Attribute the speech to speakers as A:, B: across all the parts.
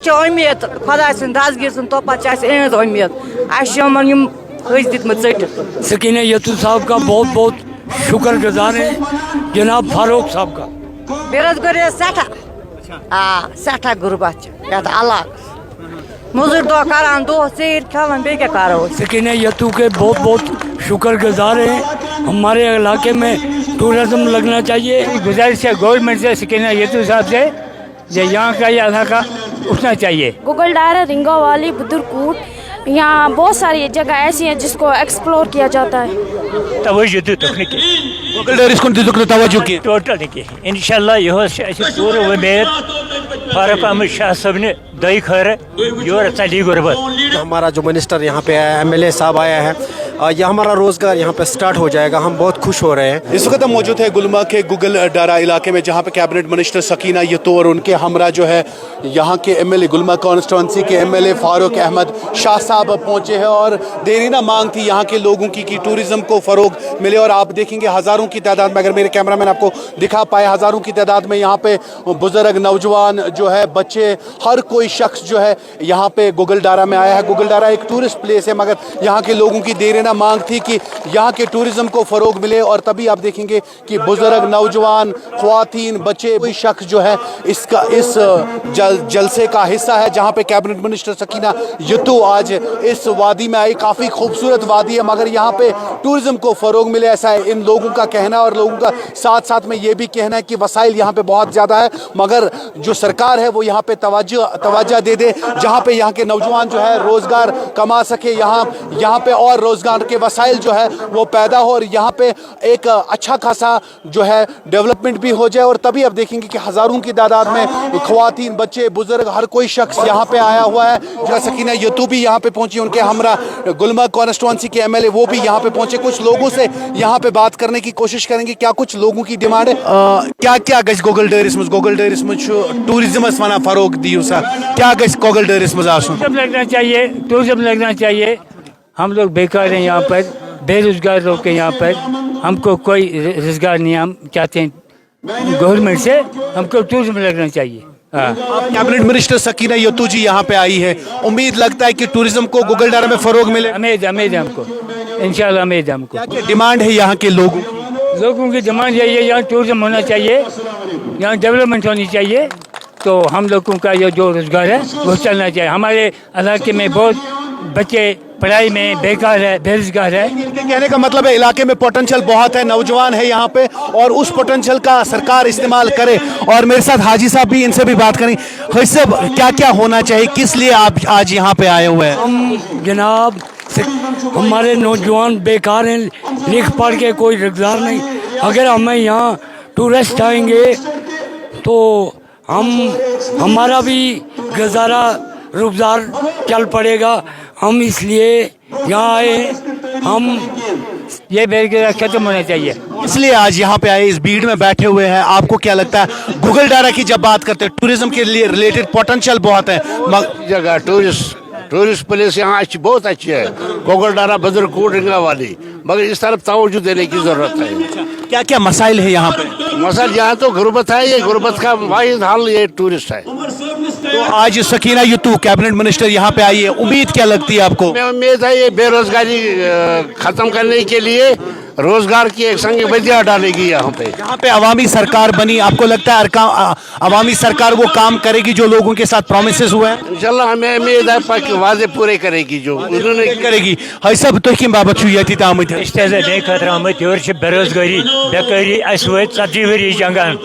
A: امید خدا سن دسگیر سن تو پتہ اہز امید اس دتمت ٹھٹ
B: سکینہ یتو صاحب کا بہت بہت شکر گزار ہیں جناب فاروق صاحب کا
A: بے روزگاری سٹھا سٹھا غربت الگ مزور دہ کران دہ ژیر کھلان بیٚیہِ کیٛاہ کرو
B: سکینہ یتو کے بہت بہت شکر گزار ہیں. ہمارے علاقے میں ٹورزم لگنا چاہیے.
C: گزارش ہے گورنمنٹ سے سکینہ یتو صاحب سے یہاں کا یہ علاقہ اٹھنا چاہیے.
D: گوگل ڈارا رنگا والی بدرکوٹ یہاں بہت ساری جگہ ایسی ہیں جس کو ایکسپلور کیا جاتا ہے.
C: توجہ دتک نہ
E: گوگل ڈیرس کن دتک توجہ کی
C: ٹوٹل نہ انشاءاللہ یہ پورا امید فاروق احمد شاہ صاحب نے دئی خیر یور چلی غربت.
F: ہمارا جو منسٹر یہاں پہ آیا ہے ایم ایل اے صاحب آیا ہے یہ ہمارا روزگار یہاں پہ سٹارٹ ہو جائے گا. ہم بہت خوش ہو رہے ہیں.
E: اس وقت ہم موجود ہے گلما کے گوگل ڈارا علاقے میں جہاں پہ کیبنٹ منسٹر سکینہ یتو اور ان کے ہمراہ جو ہے یہاں کے ایم ایل اے گلما کانسٹیٹوئنسی کے ایم ایل اے فاروق احمد شاہ صاحب پہنچے ہیں اور دیرینہ مانگ تھی یہاں کے لوگوں کی کہ ٹورزم کو فروغ ملے. اور آپ دیکھیں گے ہزاروں کی تعداد میں, اگر میرے کیمرہ مین آپ کو دکھا پائے, ہزاروں کی تعداد میں یہاں پہ بزرگ نوجوان جو ہے بچے ہر کوئی شخص جو ہے یہاں پہ گوگل ڈارا میں آیا ہے. گوگل ڈارا ایک ٹورسٹ پلیس ہے مگر یہاں کے لوگوں کی دیرینہ مانگ تھی کہ یہاں کے ٹورزم کو فروغ ملے. اور تبھی آپ دیکھیں گے کہ بزرگ نوجوان خواتین بچے کوئی شخص جو ہے اس جلسے کا حصہ ہے جہاں پہ کیبنٹ منسٹر سکینہ یتو آج اس وادی میں آئی. کافی خوبصورت وادی ہے مگر یہاں پہ ٹورزم کو فروغ ملے ایسا ہے ان لوگوں کا کہنا ہے. اور لوگوں کا ساتھ ساتھ میں یہ بھی کہنا ہے کہ وسائل یہاں پہ بہت زیادہ ہے مگر جو سرکار ہے وہ یہاں پہ توجہ دے دے جہاں پہ یہاں کے نوجوان جو ہے روزگار کما سکے, یہاں پہ اور روزگار کے وسائل جو ہے وہ پیدا ہو اور یہاں پہ ایک اچھا خاصا جو ہے ڈیولپمنٹ بھی ہو جائے. اور تبھی آپ دیکھیں گے کہ ہزاروں کی تعداد میں خواتین بچے بزرگ ہر کوئی شخص یہاں پہ آیا ہوا ہے. جو سکینہ یتو بھی یہاں پہ پہنچی, ان کے ہمراہ گلما کانسٹیٹوئنسی کے ایم ایل اے وہ بھی یہاں پہ پہنچے. کچھ لوگوں سے یہاں پہ بات کرنے کی کوشش کریں گے کیا کچھ لوگوں کی ڈیمانڈ ہے. کیا گژھِ گوگل ڈیرس مز ٹورزمس ونان فروغ دیو سا کیا گژھِ گوگل ڈیرس مز آسن
C: ٹورزم لگنا چاہیے. ہم لوگ بیکار ہیں یہاں پر, بے روزگار لوگ ہیں یہاں پر, ہم کو کوئی روزگار نہیں. ہم چاہتے ہیں گورنمنٹ سے ہم کو ٹورزم لگنا چاہیے.
E: کیبنٹ منسٹر سکینہ یتو جی یہاں پہ آئی ہے, امید لگتا ہے کہ ٹورزم کو گوگل ڈارا میں فروغ ملے.
C: امید ہے ہم کو, انشاءاللہ امید ہے ہم کو.
E: کیا ڈیمانڈ ہے یہاں کے
C: لوگوں کی ڈیمانڈ یہی ہے یہاں ٹورزم ہونا چاہیے, یہاں ڈیولپمنٹ ہونی چاہیے. تو ہم لوگوں کا یہ جو روزگار ہے وہ چلنا چاہیے. ہمارے علاقے میں بہت بچے پڑھائی میں بیکار ہے, بے روزگار ہے.
E: کہنے کا مطلب ہے علاقے میں پوٹینشیل بہت ہے, نوجوان ہے یہاں پہ اور اس پوٹینشیل کا سرکار استعمال کرے. اور میرے ساتھ حاجی صاحب بھی, ان سے بھی بات کریں. حاجی صاحب کیا کیا ہونا چاہیے, کس لیے آپ آج یہاں پہ آئے ہوئے ہیں؟
B: ہم جناب ہمارے نوجوان بیکار ہیں, لکھ پڑھ کے کوئی روزگار نہیں. اگر ہمیں یہاں ٹورسٹ آئیں گے تو ہمارا بھی گزارا روزگار چل پڑے گا. ہم اس لیے یہاں آئے, ہم
C: یہ بے روزگاری ختم ہونا چاہیے.
E: اس لیے آج یہاں پہ آئے, اس بھیڑ میں بیٹھے ہوئے ہیں. آپ کو کیا لگتا ہے گوگل ڈارا کی جب بات کرتے ہیں ٹورزم کے لیے ریلیٹڈ پوٹینشیل بہت ہے
G: جگہ ٹورسٹ پلیس یہاں بہت اچھی ہے, گوگل ڈارا بدرکوٹ رنگا والی, مگر اس طرف توجہ دینے کی ضرورت ہے.
E: کیا کیا مسائل ہے یہاں پہ؟
G: مسئلہ یہاں تو غربت ہے, یہ غربت کا واحد حل یہ ٹورسٹ ہے.
E: تو آج سکینہ یتو کیبنٹ منسٹر یہاں پہ آئی ہے, امید کیا لگتی ہے آپ کو؟
G: امید ہے یہ بے روزگاری ختم کرنے کے لیے روزگار کی ایک سنگ بدیا ڈالے گی. یہاں پہ
E: عوامی سرکار بنی, آپ کو لگتا ہے عوامی سرکار وہ کام کرے گی جو لوگوں کے ساتھ پرومسز ہوئے ہیں؟
G: انشاءاللہ ہمیں امید ہے واضح پورے کرے گی جو انہوں نے
E: کرے گی. حاجی صاحب تھی کم بابت یہ آمت
C: خطر آمت یور بے روزگاری بیکاری اس وت 40 ؤری جنگان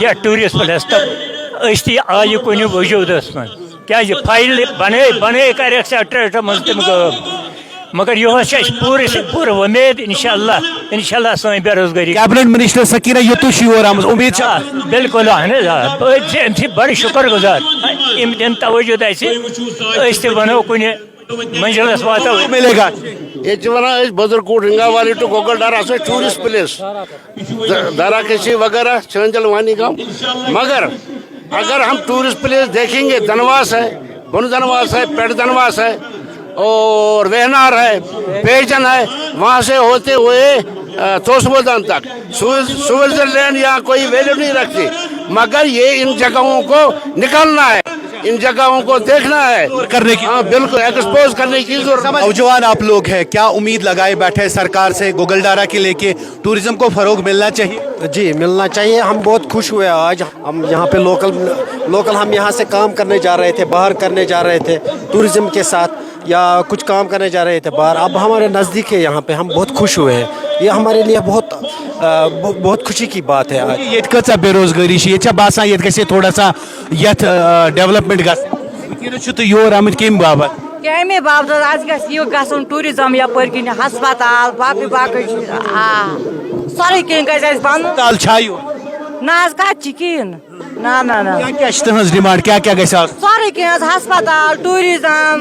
C: یہ ٹورسٹ پلیس تو اس تھی آئی کن وجودس من کیا فائل بنے کر سیکٹریٹس مز تم مگر یہ پور امید انشاءاللہ سن بے روزگاری.
E: کیبنٹ منسٹر سکینہ یتو یور آمت, امید
C: بالکل اہن حظ بڑ شکر گزار ام دن توجہ اس تہ بنو کن منزلس واتو
E: ملے گا.
G: یہ ونان بدرکوٹ رنگا والی ٹو گوگل ڈارا سو ٹورسٹ پلیس دارا کشی وغیرہ چھنجل وانی گام. مگر اگر ہم ٹورسٹ پلیس دیکھیں گے, دنواس ہے, بن دنواس ہے, پیٹ دنواس ہے اور وہنار ہے, پیجن ہے, وہاں سے ہوتے ہوئے توسبودان تک سوئٹزرلینڈ یہاں کوئی ویلیو نہیں رکھتی. مگر یہ ان جگہوں کو نکالنا ہے. इन जगहों को देखना है
E: करने की
G: हाँ बिल्कुल एक्सपोज करने की जरूरत है।
E: नौजवान आप लोग हैं, क्या उम्मीद लगाए बैठे हैं सरकार से गुगलडारा के लेके? टूरिज्म को फरोग मिलना चाहिए।
F: जी मिलना चाहिए। हम बहुत खुश हुए आज। हम यहाँ पे लोकल हम यहाँ से काम करने जा रहे थे, बाहर करने जा रहे थे टूरिज्म के साथ, या कुछ काम करने जा रहे थे बाहर। अब हमारे नज़दीक है यहाँ पे, हम बहुत खुश हुए हैं। ये हमारे लिए बहुत खुशी की बात है आज।
E: ये कचा बेरोजगारी ये बासा ये गसे थोड़ा सा यथ डेवलपमेंट गस तो योर आमत कम बाबत
A: कमे बाबत आज गसन टूरिज्म यपर किन हस्पताल बाकी सारे कह बन
E: ताल छायो
A: ना कहें ना ना ना
E: क्या तुज डिमांड क्या क्या गस
A: सारे कह हस्पताल टूरिज्म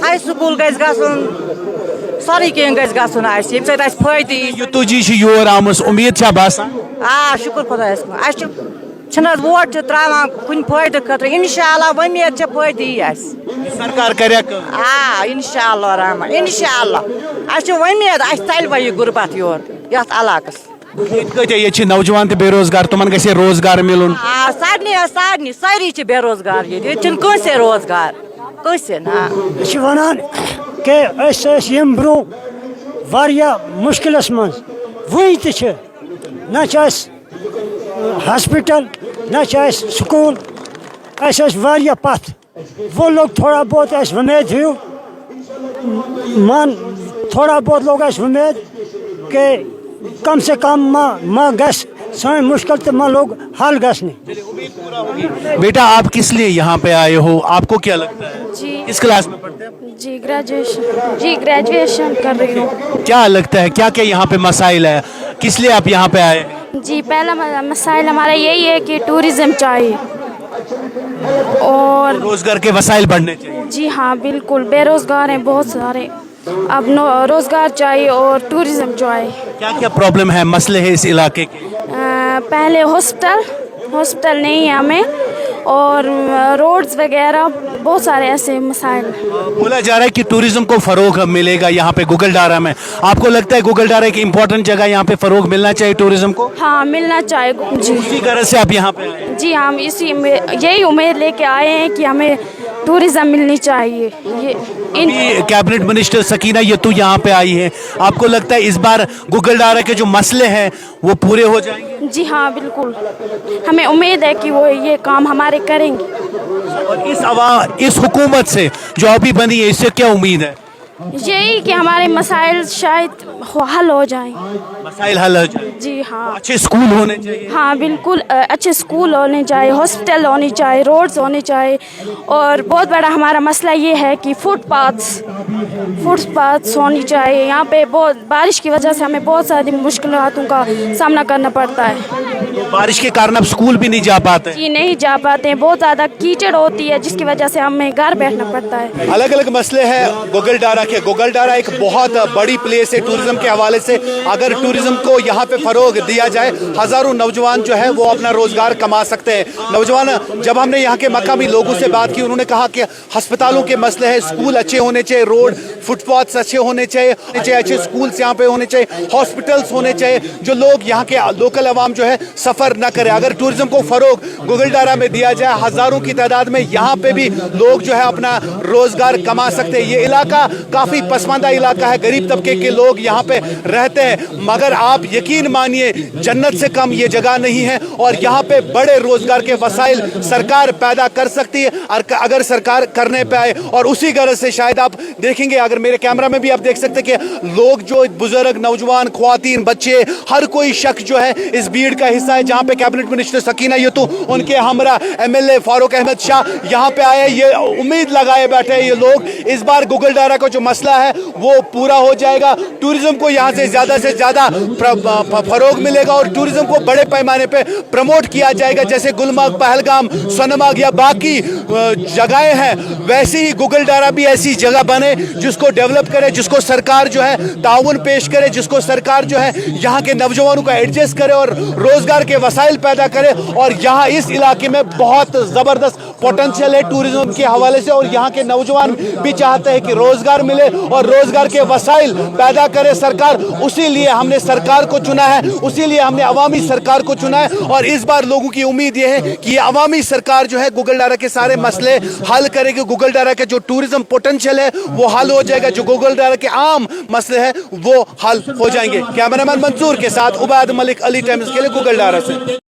A: हाई स्कूल गसन सारे कह गसन फायदे
E: ये तुझी योर आम उम्मीद बासा
A: शुक्र खुदायस कुन वोट त्रा कुन फायदे खतर इंशाअल्लाह उम्मीद फायदे
E: सरकार करे
A: इंशाअल्लाह रहमान इंशाअल्लाह उम्मीद चल वह गुरबत योर यथ इलाकस
E: ये नौजवान तो बेरोजगार तुम गसे रोजगार मिलुन
A: सारे सारी बेरोजगार ये कंसे रोजगार कंसे ना
H: वन कि ब्रो मुश्किलस मज वन न हॉस्पिटल न स्कूल पथ वो लोग थोड़ा बहुत उम्मीद हूँ मान थोड़ा बहुत लोग उम्मीद कि कम से कम माँ गस सन मुश्किल तो माँ लोग हल गसने।
E: बेटा आप किस लिए यहाँ पे आए हो, आपको क्या लगता है?
D: जी
E: किस क्लास में पढ़ते हैं?
D: जी ग्रेजुएशन कर रही हूँ।
E: क्या लगता है क्या क्या यहाँ पे मसाइल है, किस लिए आप यहाँ पे आए?
D: जी पहला मसाइल हमारा यही है कि टूरिज्म चाहिए और
E: रोजगार के वसाइल बढ़ने चाहिए।
D: जी हाँ बिल्कुल, बेरोजगार हैं बहुत सारे, अब रोजगार चाहिए और टूरिज्म चाहिए।
E: क्या क्या प्रॉब्लम है, मसले हैं इस इलाके के?
D: पहले हॉस्पिटल नहीं है हमें, और रोड्स वगैरह बहुत सारे ऐसे मसाइल।
E: बोला जा रहा है कि टूरिज्म को फरोग मिलेगा यहाँ पे गुगलडारा में, आपको लगता है गुगलडारा एक इम्पोर्टेंट जगह, यहाँ पे फरोग मिलना चाहिए टूरिज्म को?
D: हाँ मिलना चाहिए जी।
E: इसी गरज से आप यहाँ पे आए?
D: जी हम यही उम्मीद लेके आए हैं कि हमें टूरिज्म मिलनी चाहिए। ये
E: कैबिनेट मिनिस्टर सकीना यतू यहाँ पे आई है, आपको लगता है इस बार गुगलडारा के जो मसले हैं वो पूरे हो जाएंगे?
D: जी हाँ बिल्कुल, हमें उम्मीद है कि वो ये काम हमारे करेंगे।
E: और इस हुकूमत से जो अभी बनी है इससे क्या उम्मीद है?
D: यही कि हमारे मसाइल शायद हल हो जाएं।
E: मसाइल हल हो जाए? जी
D: हाँ।
E: अच्छे स्कूल होने चाहिए?
D: हाँ बिल्कुल, अच्छे स्कूल होने चाहिए, हॉस्पिटल होनी चाहिए, रोड्स होने चाहिए, और बहुत बड़ा हमारा मसला ये है कि फुटपाथ्स होनी चाहिए। यहाँ पे बहुत बारिश की वजह से हमें बहुत सारी मुश्किलों का सामना करना पड़ता है।
E: बारिश के कारण अब स्कूल भी नहीं जा पाते?
D: जी नहीं जा पाते हैं, बहुत ज़्यादा कीचड़ होती है जिसकी वजह से हमें घर बैठना पड़ता है।
E: अलग अलग मसले हैं गुगलडारा के। गुगलडारा एक बहुत बड़ी प्लेस है टूरिज्म के हवाले से, अगर टूरिज्म को यहाँ पे फरोग दिया जाए हजारों नौजवान जो है वो अपना रोजगार कमा सकते हैं। नौजवान, जब हमने यहाँ के मकामी लोगों से बात की उन्होंने कहा कि अस्पतालों के मसले हैं, स्कूल अच्छे होने चाहिए, रोड फुटपाथ्स अच्छे होने चाहिए, अच्छे स्कूल्स यहाँ पे होने चाहिए, हॉस्पिटल्स होने चाहिए, जो लोग यहाँ के लोकल अवाम जो है सफर न करे। अगर टूरिज्म को फरोग गुगलडारा में दिया जाए हजारों की तादाद में यहाँ पे भी लोग जो है अपना रोजगार कमा सकते हैं। ये इलाका काफी पसमानदा इलाका है, गरीब तबके के लोग यहाँ पे रहते हैं, मगर आप यकीन मानिए जन्नत से कम ये जगह नहीं है, और यहाँ पे बड़े रोजगार के वसाइल सरकार पैदा कर सकती है अगर सरकार करने पे आए। और उसी गरज से शायद आप देखेंगे, अगर मेरे कैमरा में भी आप देख सकते हैं कि लोग जो बुजुर्ग, नौजवान, ख्वातीन, बच्चे, हर कोई शख्स जो है इस भीड़ का हिस्सा है। जहाँ पे कैबिनेट मिनिस्टर सकीना यतू, उनके हमरा MLA फारूक अहमद शाह यहाँ पे आए, ये उम्मीद लगाए बैठे ये लोग इस बार गुगलडारा का जो मसला है वो पूरा हो जाएगा, टूरिज्म को यहाँ से ज्यादा फरोग मिलेगा और टूरिज्म को बड़े पैमाने पे प्रमोट किया जाएगा। जैसे गुलमर्ग, पहलगाम, सोनमर्ग या बाकी जगहें हैं, वैसे ही गुगलडारा भी ऐसी जगह बने जिसको डेवलप करे, जिसको सरकार जो है ताउन पेश करे, जिसको सरकार जो है यहाँ के नौजवानों का एडजस्ट करे और रोजगार के वसाइल पैदा करे। और यहाँ इस इलाके में बहुत जबरदस्त पोटेंशियल है टूरिज्म के हवाले से, और यहाँ के नौजवान भी चाहते हैं कि रोजगार मिले और रोजगार के वसाइल पैदा करे। सरकार, उसी लिए हमने सरकार को चुना है, उसी लिए हमने अवामी सरकार को चुना है। और इस बार लोगों की उम्मीद ये है कि ये अवामी सरकार जो है गुगलडारा के सारे मसले हल करेगी। गुगलडारा के जो टूरिज्म पोटेंशियल है वो हल हो जाएगा, जो गुगलडारा के आम मसले हैं वो हल हो जाएंगे। कैमरामैन मंसूर के साथ उबैद मलिक, अली टाइम्स के लिए गुगलडारा से।